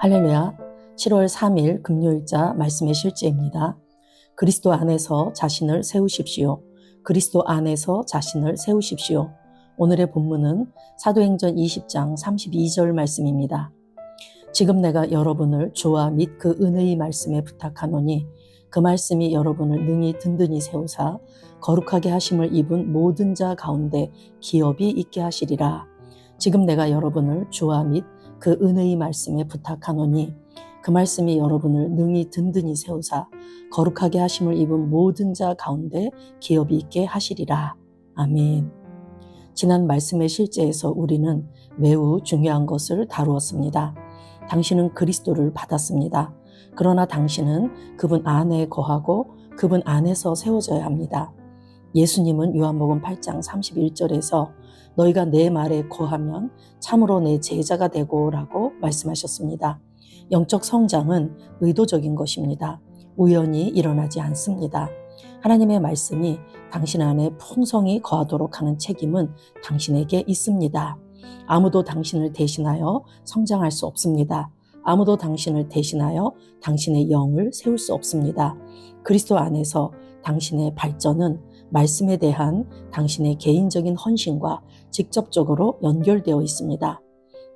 할렐루야. 7월 3일 금요일자 말씀의 실제입니다. 그리스도 안에서 자신을 세우십시오. 그리스도 안에서 자신을 세우십시오. 오늘의 본문은 사도행전 20장 32절 말씀입니다. 지금 내가 여러분을 주와 및 그 은혜의 말씀에 부탁하노니 그 말씀이 여러분을 능히 든든히 세우사 거룩하게 하심을 입은 모든 자 가운데 기업이 있게 하시리라. 지금 내가 여러분을 주와 및 그 은혜의 말씀에 부탁하노니 그 말씀이 여러분을 능히 든든히 세우사 거룩하게 하심을 입은 모든 자 가운데 기업이 있게 하시리라. 아멘. 지난 말씀의 실제에서 우리는 매우 중요한 것을 다루었습니다. 당신은 그리스도를 받았습니다. 그러나 당신은 그분 안에 거하고 그분 안에서 세워져야 합니다. 예수님은 요한복음 8장 31절에서 너희가 내 말에 거하면 참으로 내 제자가 되고 라고 말씀하셨습니다. 영적 성장은 의도적인 것입니다. 우연히 일어나지 않습니다. 하나님의 말씀이 당신 안에 풍성히 거하도록 하는 책임은 당신에게 있습니다. 아무도 당신을 대신하여 성장할 수 없습니다. 아무도 당신을 대신하여 당신의 영을 세울 수 없습니다. 그리스도 안에서 당신의 발전은 말씀에 대한 당신의 개인적인 헌신과 직접적으로 연결되어 있습니다.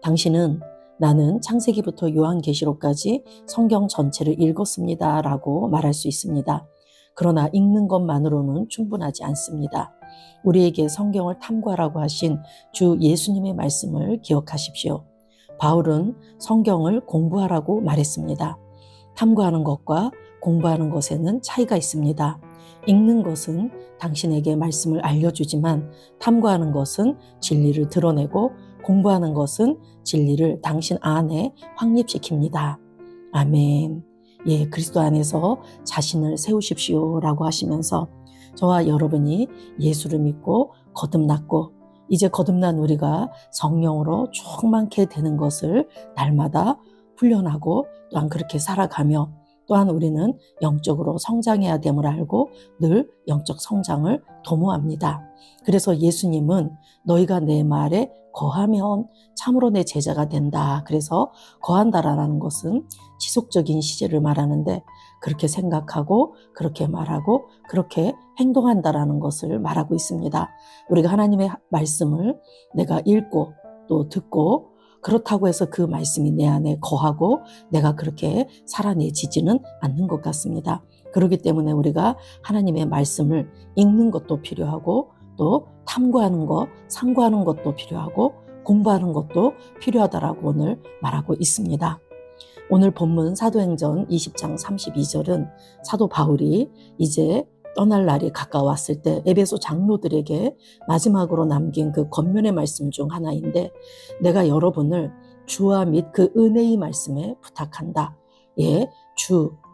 당신은 나는 창세기부터 요한계시록까지 성경 전체를 읽었습니다 라고 말할 수 있습니다. 그러나 읽는 것만으로는 충분하지 않습니다. 우리에게 성경을 탐구하라고 하신 주 예수님의 말씀을 기억하십시오. 바울은 성경을 공부하라고 말했습니다. 탐구하는 것과 공부하는 것에는 차이가 있습니다. 읽는 것은 당신에게 말씀을 알려주지만 탐구하는 것은 진리를 드러내고 공부하는 것은 진리를 당신 안에 확립시킵니다. 아멘. 예, 그리스도 안에서 자신을 세우십시오 라고 하시면서 저와 여러분이 예수를 믿고 거듭났고 이제 거듭난 우리가 성령으로 충만케 되는 것을 날마다 훈련하고 또한 그렇게 살아가며 또한 우리는 영적으로 성장해야 됨을 알고 늘 영적 성장을 도모합니다. 그래서 예수님은 너희가 내 말에 거하면 참으로 내 제자가 된다. 그래서 거한다라는 것은 지속적인 시제를 말하는데 그렇게 생각하고 그렇게 말하고 그렇게 행동한다라는 것을 말하고 있습니다. 우리가 하나님의 말씀을 내가 읽고 또 듣고 그렇다고 해서 그 말씀이 내 안에 거하고 내가 그렇게 살아내지지는 않는 것 같습니다. 그렇기 때문에 우리가 하나님의 말씀을 읽는 것도 필요하고 또 탐구하는 것, 상고하는 것도 필요하고 공부하는 것도 필요하다라고 오늘 말하고 있습니다. 오늘 본문 사도행전 20장 32절은 사도 바울이 이제 떠날 날이 가까웠을 때 에베소 장로들에게 마지막으로 남긴 그 권면의 말씀 중 하나인데 내가 여러분을 주와 및 그 은혜의 말씀에 부탁한다. 예,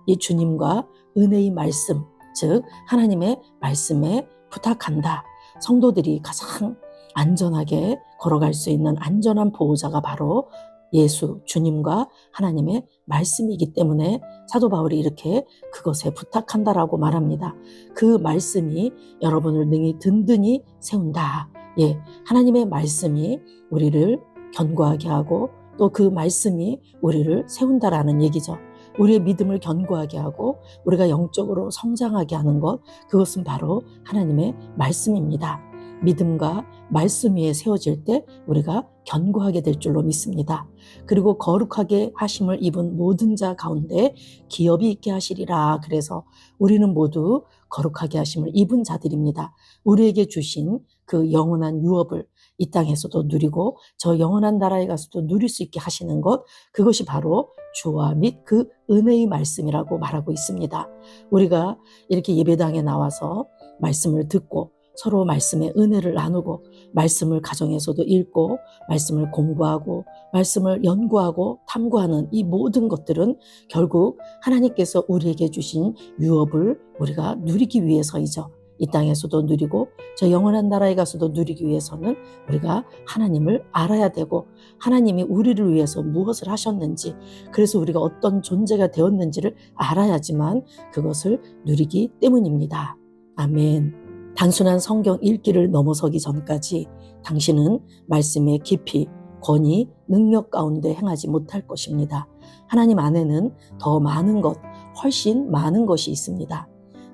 이 주님과 은혜의 말씀, 즉 하나님의 말씀에 부탁한다. 성도들이 가장 안전하게 걸어갈 수 있는 안전한 보호자가 바로 예수, 주님과 하나님의 말씀이기 때문에 사도 바울이 이렇게 그것에 부탁한다라고 말합니다. 그 말씀이 여러분을 능히 든든히 세운다. 예, 하나님의 말씀이 우리를 견고하게 하고 또 그 말씀이 우리를 세운다라는 얘기죠. 우리의 믿음을 견고하게 하고 우리가 영적으로 성장하게 하는 것, 그것은 바로 하나님의 말씀입니다. 믿음과 말씀 위에 세워질 때 우리가 견고하게 될 줄로 믿습니다. 그리고 거룩하게 하심을 입은 모든 자 가운데 기업이 있게 하시리라. 그래서 우리는 모두 거룩하게 하심을 입은 자들입니다. 우리에게 주신 그 영원한 유업을 이 땅에서도 누리고 저 영원한 나라에 가서도 누릴 수 있게 하시는 것, 그것이 바로 주와 및 그 은혜의 말씀이라고 말하고 있습니다. 우리가 이렇게 예배당에 나와서 말씀을 듣고 서로 말씀의 은혜를 나누고 말씀을 가정에서도 읽고 말씀을 공부하고 말씀을 연구하고 탐구하는 이 모든 것들은 결국 하나님께서 우리에게 주신 유업을 우리가 누리기 위해서이죠. 이 땅에서도 누리고 저 영원한 나라에 가서도 누리기 위해서는 우리가 하나님을 알아야 되고 하나님이 우리를 위해서 무엇을 하셨는지 그래서 우리가 어떤 존재가 되었는지를 알아야지만 그것을 누리기 때문입니다. 아멘. 단순한 성경 읽기를 넘어서기 전까지 당신은 말씀의 깊이 권위, 능력 가운데 행하지 못할 것입니다. 하나님 안에는 더 많은 것, 훨씬 많은 것이 있습니다.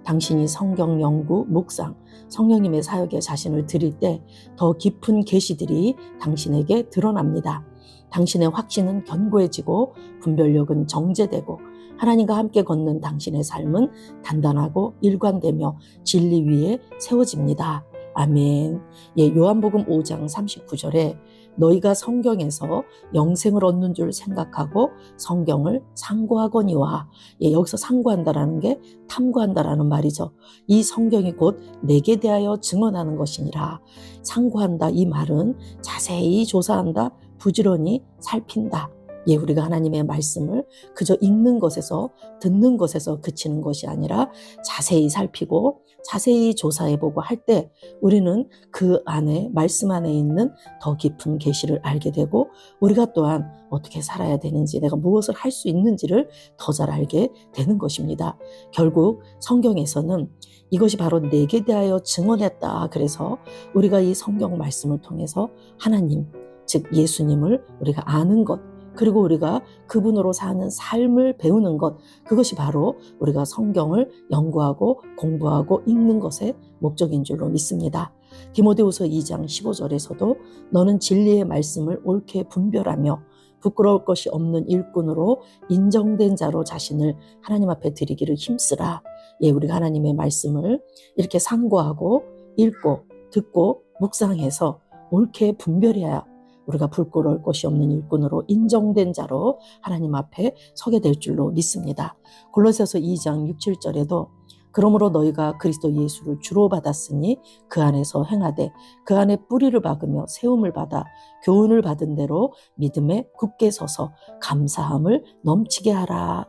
당신이 성경 연구, 묵상, 성령님의 사역에 자신을 드릴 때 더 깊은 계시들이 당신에게 드러납니다. 당신의 확신은 견고해지고 분별력은 정제되고 하나님과 함께 걷는 당신의 삶은 단단하고 일관되며 진리 위에 세워집니다. 아멘. 요한복음 5장 39절에 너희가 성경에서 영생을 얻는 줄 생각하고 성경을 상고하거니와, 여기서 상고한다라는 게 탐구한다라는 말이죠. 이 성경이 곧 내게 대하여 증언하는 것이니라. 상고한다, 이 말은 자세히 조사한다, 부지런히 살핀다. 우리가 하나님의 말씀을 그저 읽는 것에서, 듣는 것에서 그치는 것이 아니라 자세히 살피고 자세히 조사해보고 할 때 우리는 그 안에, 말씀 안에 있는 더 깊은 계시를 알게 되고 우리가 또한 어떻게 살아야 되는지, 내가 무엇을 할 수 있는지를 더 잘 알게 되는 것입니다. 결국 성경에서는 이것이 바로 내게 대하여 증언했다. 그래서 우리가 이 성경 말씀을 통해서 하나님, 즉 예수님을 우리가 아는 것, 그리고 우리가 그분으로 사는 삶을 배우는 것, 그것이 바로 우리가 성경을 연구하고 공부하고 읽는 것의 목적인 줄로 믿습니다. 디모데후서 2장 15절에서도 너는 진리의 말씀을 옳게 분별하며 부끄러울 것이 없는 일꾼으로 인정된 자로 자신을 하나님 앞에 드리기를 힘쓰라. 우리가 하나님의 말씀을 이렇게 상고하고 읽고 듣고 묵상해서 옳게 분별해야 우리가 부끄러울 것이 없는 일꾼으로 인정된 자로 하나님 앞에 서게 될 줄로 믿습니다. 골로새서 2장 6, 7절에도 그러므로 너희가 그리스도 예수를 주로 받았으니 그 안에서 행하되 그 안에 뿌리를 박으며 세움을 받아 교훈을 받은 대로 믿음에 굳게 서서 감사함을 넘치게 하라.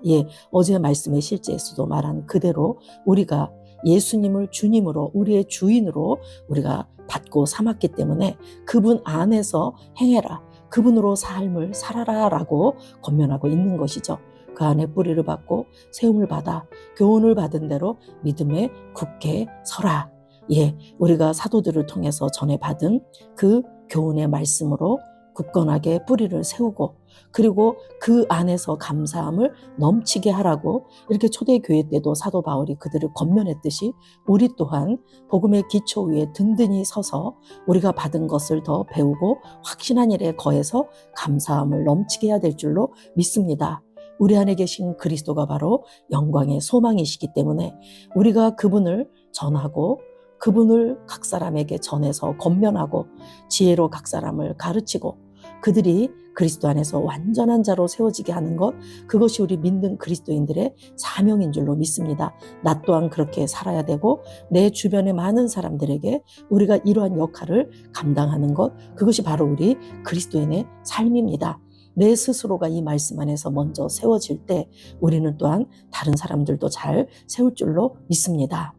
어제 말씀의 실제에서도 말한 그대로 우리가 예수님을 주님으로, 우리의 주인으로 우리가 받고 삼았기 때문에 그분 안에서 행해라, 그분으로 삶을 살아라 라고 권면하고 있는 것이죠. 그 안에 뿌리를 받고 세움을 받아 교훈을 받은 대로 믿음에 굳게 서라. 우리가 사도들을 통해서 전해받은 그 교훈의 말씀으로 굳건하게 뿌리를 세우고, 그리고 그 안에서 감사함을 넘치게 하라고 이렇게 초대교회 때도 사도 바울이 그들을 권면했듯이 우리 또한 복음의 기초 위에 든든히 서서 우리가 받은 것을 더 배우고 확신한 일에 거해서 감사함을 넘치게 해야 될 줄로 믿습니다. 우리 안에 계신 그리스도가 바로 영광의 소망이시기 때문에 우리가 그분을 전하고 그분을 각 사람에게 전해서 권면하고 지혜로 각 사람을 가르치고 그들이 그리스도 안에서 완전한 자로 세워지게 하는 것, 그것이 우리 믿는 그리스도인들의 사명인 줄로 믿습니다. 나 또한 그렇게 살아야 되고 내 주변의 많은 사람들에게 우리가 이러한 역할을 감당하는 것, 그것이 바로 우리 그리스도인의 삶입니다. 내 스스로가 이 말씀 안에서 먼저 세워질 때 우리는 또한 다른 사람들도 잘 세울 줄로 믿습니다.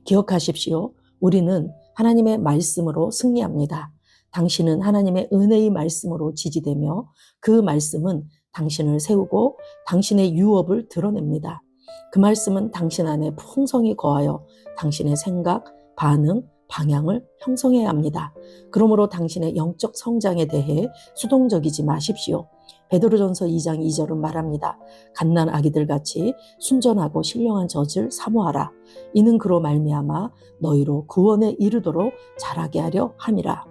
기억하십시오. 우리는 하나님의 말씀으로 승리합니다. 당신은 하나님의 은혜의 말씀으로 지지되며 그 말씀은 당신을 세우고 당신의 유업을 드러냅니다. 그 말씀은 당신 안에 풍성히 거하여 당신의 생각, 반응, 방향을 형성해야 합니다. 그러므로 당신의 영적 성장에 대해 수동적이지 마십시오. 베드로전서 2장 2절은 말합니다. 갓난 아기들 같이 순전하고 신령한 젖을 사모하라. 이는 그로 말미암아 너희로 구원에 이르도록 자라게 하려 함이라.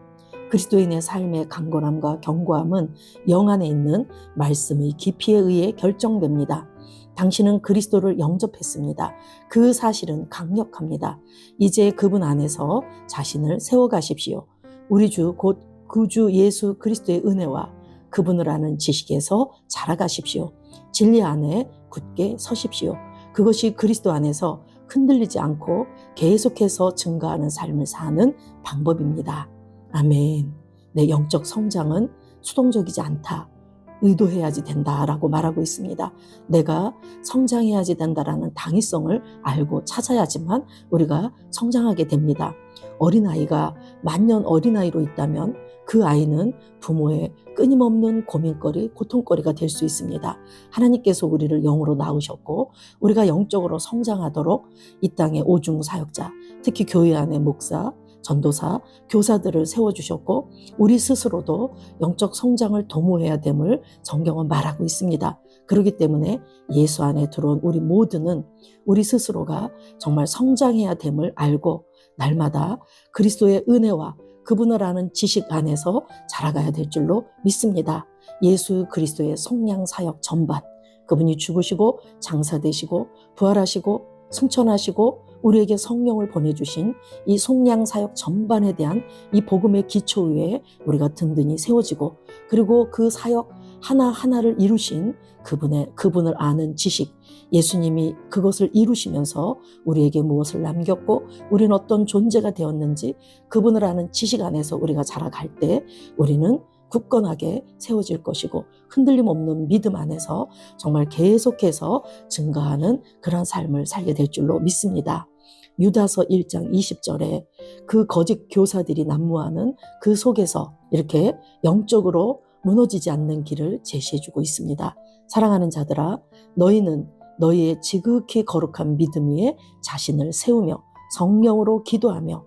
그리스도인의 삶의 강건함과 견고함은 영 안에 있는 말씀의 깊이에 의해 결정됩니다. 당신은 그리스도를 영접했습니다. 그 사실은 강력합니다. 이제 그분 안에서 자신을 세워가십시오. 우리 주 곧 구주 예수 그리스도의 은혜와 그분을 아는 지식에서 자라가십시오. 진리 안에 굳게 서십시오. 그것이 그리스도 안에서 흔들리지 않고 계속해서 증가하는 삶을 사는 방법입니다. 아멘. 내 영적 성장은 수동적이지 않다. 의도해야지 된다라고 말하고 있습니다. 내가 성장해야지 된다라는 당위성을 알고 찾아야지만 우리가 성장하게 됩니다. 어린아이가 만년 어린아이로 있다면 그 아이는 부모의 끊임없는 고민거리, 고통거리가 될 수 있습니다. 하나님께서 우리를 영으로 낳으셨고 우리가 영적으로 성장하도록 이 땅의 오중 사역자, 특히 교회 안의 목사, 전도사, 교사들을 세워주셨고 우리 스스로도 영적 성장을 도모해야 됨을 성경은 말하고 있습니다. 그렇기 때문에 예수 안에 들어온 우리 모두는 우리 스스로가 정말 성장해야 됨을 알고 날마다 그리스도의 은혜와 그분을 아는 지식 안에서 자라가야 될 줄로 믿습니다. 예수 그리스도의 속량 사역 전반, 그분이 죽으시고 장사되시고 부활하시고 승천하시고 우리에게 성령을 보내주신 이 속량 사역 전반에 대한 이 복음의 기초 위에 우리가 든든히 세워지고, 그리고 그 사역 하나하나를 이루신 그분을 아는 지식, 예수님이 그것을 이루시면서 우리에게 무엇을 남겼고 우리는 어떤 존재가 되었는지 그분을 아는 지식 안에서 우리가 자라갈 때 우리는 굳건하게 세워질 것이고 흔들림 없는 믿음 안에서 정말 계속해서 증가하는 그런 삶을 살게 될 줄로 믿습니다. 유다서 1장 20절에 그 거짓 교사들이 난무하는 그 속에서 이렇게 영적으로 무너지지 않는 길을 제시해주고 있습니다. 사랑하는 자들아, 너희는 너희의 지극히 거룩한 믿음 위에 자신을 세우며 성령으로 기도하며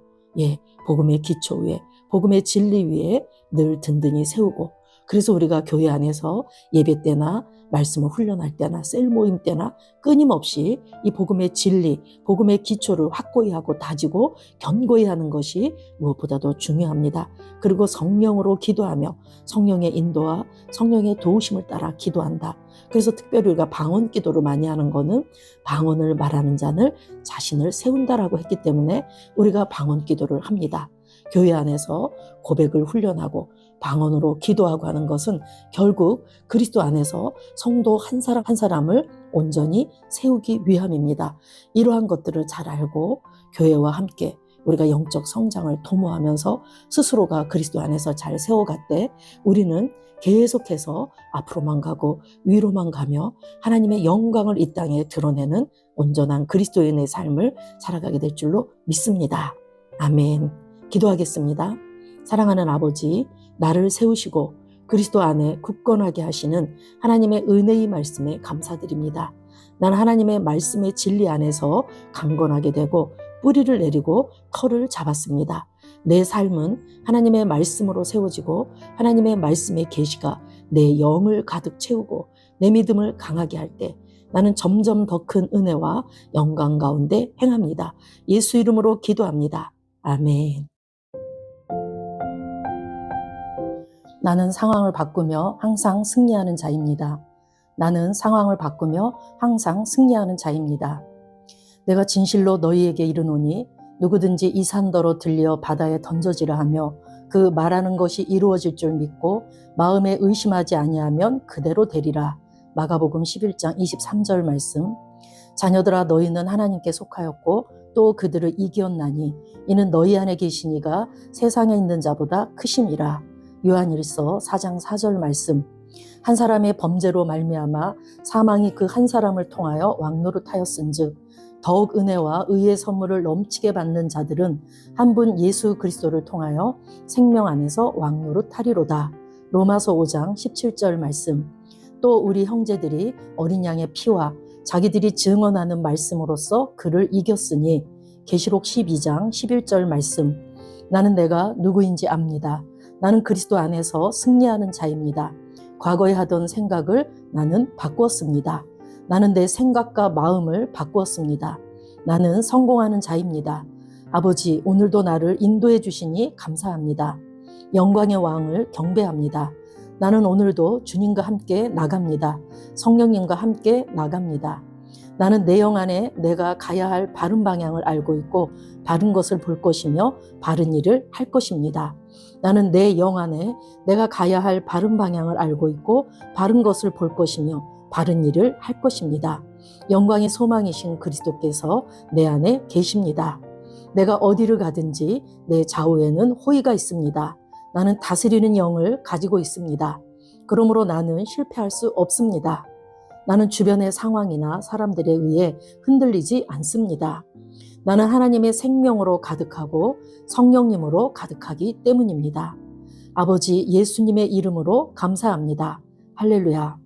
복음의 기초 위에 복음의 진리 위에 늘 든든히 세우고, 그래서 우리가 교회 안에서 예배 때나 말씀을 훈련할 때나 셀 모임 때나 끊임없이 이 복음의 진리, 복음의 기초를 확고히 하고 다지고 견고히 하는 것이 무엇보다도 중요합니다. 그리고 성령으로 기도하며 성령의 인도와 성령의 도우심을 따라 기도한다. 그래서 특별히 우리가 방언 기도를 많이 하는 거는 방언을 말하는 자는 자신을 세운다라고 했기 때문에 우리가 방언 기도를 합니다. 교회 안에서 고백을 훈련하고 방언으로 기도하고 하는 것은 결국 그리스도 안에서 성도 한 사람 한 사람을 온전히 세우기 위함입니다. 이러한 것들을 잘 알고 교회와 함께 우리가 영적 성장을 도모하면서 스스로가 그리스도 안에서 잘 세워갈 때 우리는 계속해서 앞으로만 가고 위로만 가며 하나님의 영광을 이 땅에 드러내는 온전한 그리스도인의 삶을 살아가게 될 줄로 믿습니다. 아멘. 기도하겠습니다. 사랑하는 아버지, 나를 세우시고 그리스도 안에 굳건하게 하시는 하나님의 은혜의 말씀에 감사드립니다. 난 하나님의 말씀의 진리 안에서 강건하게 되고 뿌리를 내리고 털을 잡았습니다. 내 삶은 하나님의 말씀으로 세워지고 하나님의 말씀의 계시가 내 영을 가득 채우고 내 믿음을 강하게 할 때 나는 점점 더 큰 은혜와 영광 가운데 행합니다. 예수 이름으로 기도합니다. 아멘. 나는 상황을 바꾸며 항상 승리하는 자입니다. 나는 상황을 바꾸며 항상 승리하는 자입니다. 내가 진실로 너희에게 이르노니 누구든지 이 산더러 들려 바다에 던져지라 하며 그 말하는 것이 이루어질 줄 믿고 마음에 의심하지 아니하면 그대로 되리라. 마가복음 11장 23절 말씀. 자녀들아, 너희는 하나님께 속하였고 또 그들을 이기었나니 이는 너희 안에 계신 이가 세상에 있는 자보다 크심이라. 요한일서 4장 4절 말씀. 한 사람의 범죄로 말미암아 사망이 그 한 사람을 통하여 왕노릇하였은즉 더욱 은혜와 의의 선물을 넘치게 받는 자들은 한 분 예수 그리스도를 통하여 생명 안에서 왕노릇하리로다. 로마서 5장 17절 말씀. 또 우리 형제들이 어린 양의 피와 자기들이 증언하는 말씀으로써 그를 이겼으니 계시록 12장 11절 말씀. 나는 내가 누구인지 압니다. 나는 그리스도 안에서 승리하는 자입니다. 과거에 하던 생각을 나는 바꾸었습니다. 나는 내 생각과 마음을 바꾸었습니다. 나는 성공하는 자입니다. 아버지, 오늘도 나를 인도해 주시니 감사합니다. 영광의 왕을 경배합니다. 나는 오늘도 주님과 함께 나갑니다. 성령님과 함께 나갑니다. 나는 내 영 안에 내가 가야 할 바른 방향을 알고 있고 바른 것을 볼 것이며 바른 일을 할 것입니다. 나는 내 영 안에 내가 가야 할 바른 방향을 알고 있고 바른 것을 볼 것이며 바른 일을 할 것입니다. 영광의 소망이신 그리스도께서 내 안에 계십니다. 내가 어디를 가든지 내 좌우에는 호의가 있습니다. 나는 다스리는 영을 가지고 있습니다. 그러므로 나는 실패할 수 없습니다. 나는 주변의 상황이나 사람들에 의해 흔들리지 않습니다. 나는 하나님의 생명으로 가득하고 성령님으로 가득하기 때문입니다. 아버지, 예수님의 이름으로 감사합니다. 할렐루야.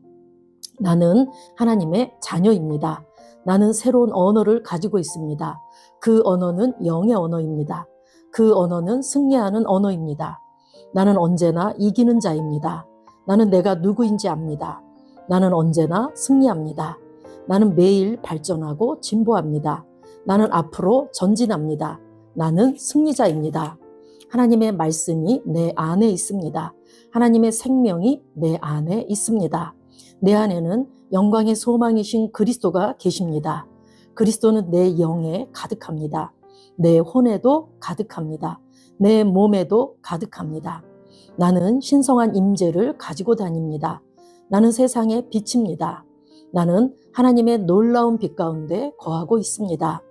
나는 하나님의 자녀입니다. 나는 새로운 언어를 가지고 있습니다. 그 언어는 영의 언어입니다. 그 언어는 승리하는 언어입니다. 나는 언제나 이기는 자입니다. 나는 내가 누구인지 압니다. 나는 언제나 승리합니다. 나는 매일 발전하고 진보합니다. 나는 앞으로 전진합니다. 나는 승리자입니다. 하나님의 말씀이 내 안에 있습니다. 하나님의 생명이 내 안에 있습니다. 내 안에는 영광의 소망이신 그리스도가 계십니다. 그리스도는 내 영에 가득합니다. 내 혼에도 가득합니다. 내 몸에도 가득합니다. 나는 신성한 임재를 가지고 다닙니다. 나는 세상의 빛입니다. 나는 하나님의 놀라운 빛 가운데 거하고 있습니다.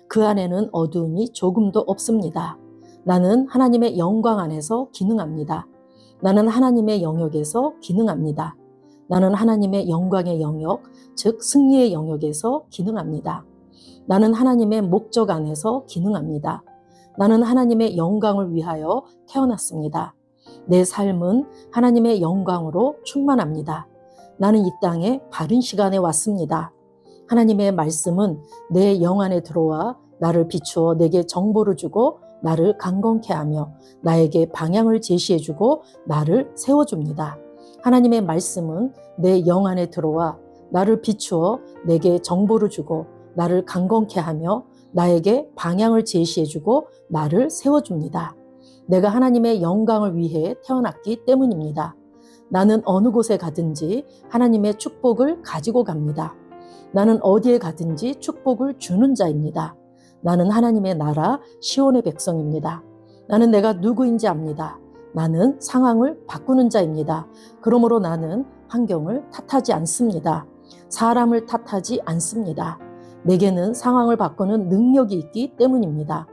그 안에는 어두움이 조금도 없습니다. 나는 하나님의 영광 안에서 기능합니다. 나는 하나님의 영역에서 기능합니다. 나는 하나님의 영광의 영역, 즉 승리의 영역에서 기능합니다. 나는 하나님의 목적 안에서 기능합니다. 나는 하나님의 영광을 위하여 태어났습니다. 내 삶은 하나님의 영광으로 충만합니다. 나는 이 땅에 바른 시간에 왔습니다. 하나님의 말씀은 내 영 안에 들어와 나를 비추어 내게 정보를 주고 나를 강건케 하며 나에게 방향을 제시해주고 나를 세워줍니다. 하나님의 말씀은 내 영 안에 들어와 나를 비추어 내게 정보를 주고 나를 강건케 하며 나에게 방향을 제시해주고 나를 세워줍니다. 내가 하나님의 영광을 위해 태어났기 때문입니다. 나는 어느 곳에 가든지 하나님의 축복을 가지고 갑니다. 나는 어디에 가든지 축복을 주는 자입니다. 나는 하나님의 나라 시온의 백성입니다. 나는 내가 누구인지 압니다. 나는 상황을 바꾸는 자입니다. 그러므로 나는 환경을 탓하지 않습니다. 사람을 탓하지 않습니다. 내게는 상황을 바꾸는 능력이 있기 때문입니다.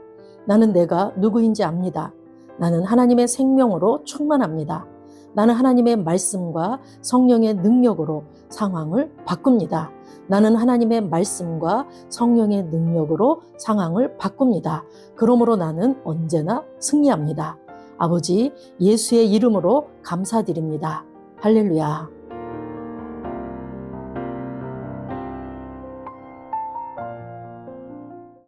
나는 내가 누구인지 압니다. 나는 하나님의 생명으로 충만합니다. 나는 하나님의 말씀과 성령의 능력으로 상황을 바꿉니다. 나는 하나님의 말씀과 성령의 능력으로 상황을 바꿉니다. 그러므로 나는 언제나 승리합니다. 아버지, 예수의 이름으로 감사드립니다. 할렐루야.